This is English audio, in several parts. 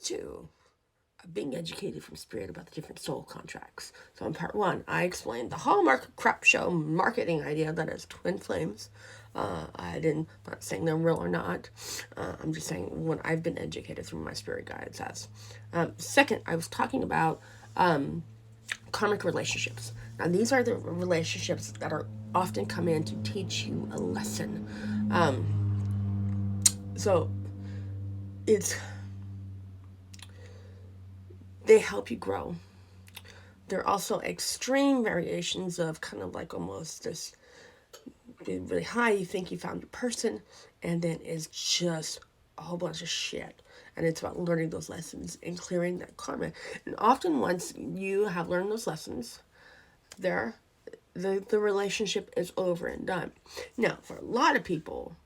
2 of being educated from Spirit about the different soul contracts. So in part 1, I explained the Hallmark crap show marketing idea that is twin flames. I'm not saying they're real or not. I'm just saying what I've been educated through my spirit guides as. Second, I was talking about karmic relationships. Now, these are the relationships that are often come in to teach you a lesson. So it's they help you grow. They're also extreme variations of kind of like almost this really high. You think you found your person, and then it's just a whole bunch of shit. And it's about learning those lessons and clearing that karma. And often, once you have learned those lessons, the relationship is over and done. Now, for a lot of people,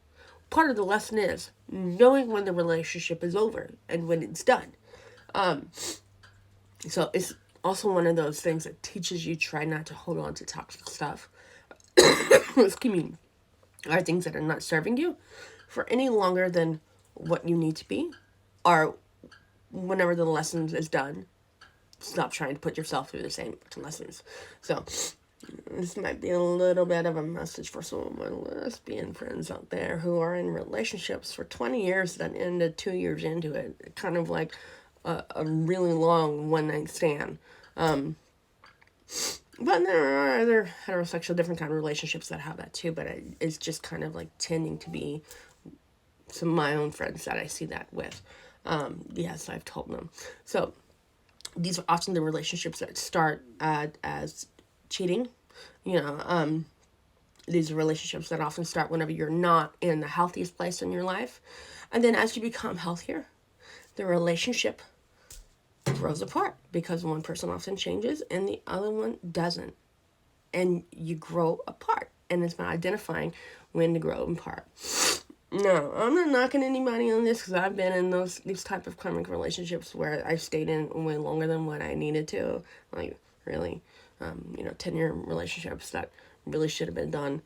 part of the lesson is knowing when the relationship is over and when it's done. So it's also one of those things that teaches you try not to hold on to toxic stuff. Excuse me. Are things that are not serving you for any longer than what you need to be, or whenever the lesson is done, stop trying to put yourself through the same lessons. So this might be a little bit of a message for some of my lesbian friends out there who are in relationships for 20 years that ended 2 years into it. Kind of like a really long one-night stand. But there are other heterosexual, different kind of relationships that have that too. But it's just kind of like tending to be some of my own friends that I see that with. Yes, I've told them. So these are often the relationships that start as cheating. These are relationships that often start whenever you're not in the healthiest place in your life. And then as you become healthier, the relationship grows apart because one person often changes and the other one doesn't. And you grow apart. And it's about identifying when to grow apart. No, I'm not knocking anybody on this because I've been in these type of karmic relationships where I stayed in way longer than what I needed to. Like, really, 10-year relationships that really should have been done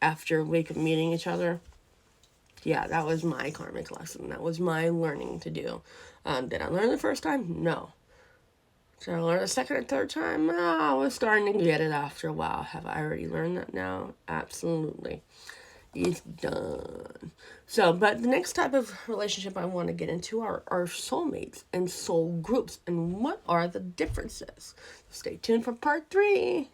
after a week of meeting each other. Yeah, that was my karmic lesson. That was my learning to do. Did I learn the first time? No. Did I learn the second and third time? I was starting to get it after a while. Have I already learned that now? Absolutely. It's done. So, but the next type of relationship I want to get into are soulmates and soul groups. And what are the differences? Stay tuned for part 3.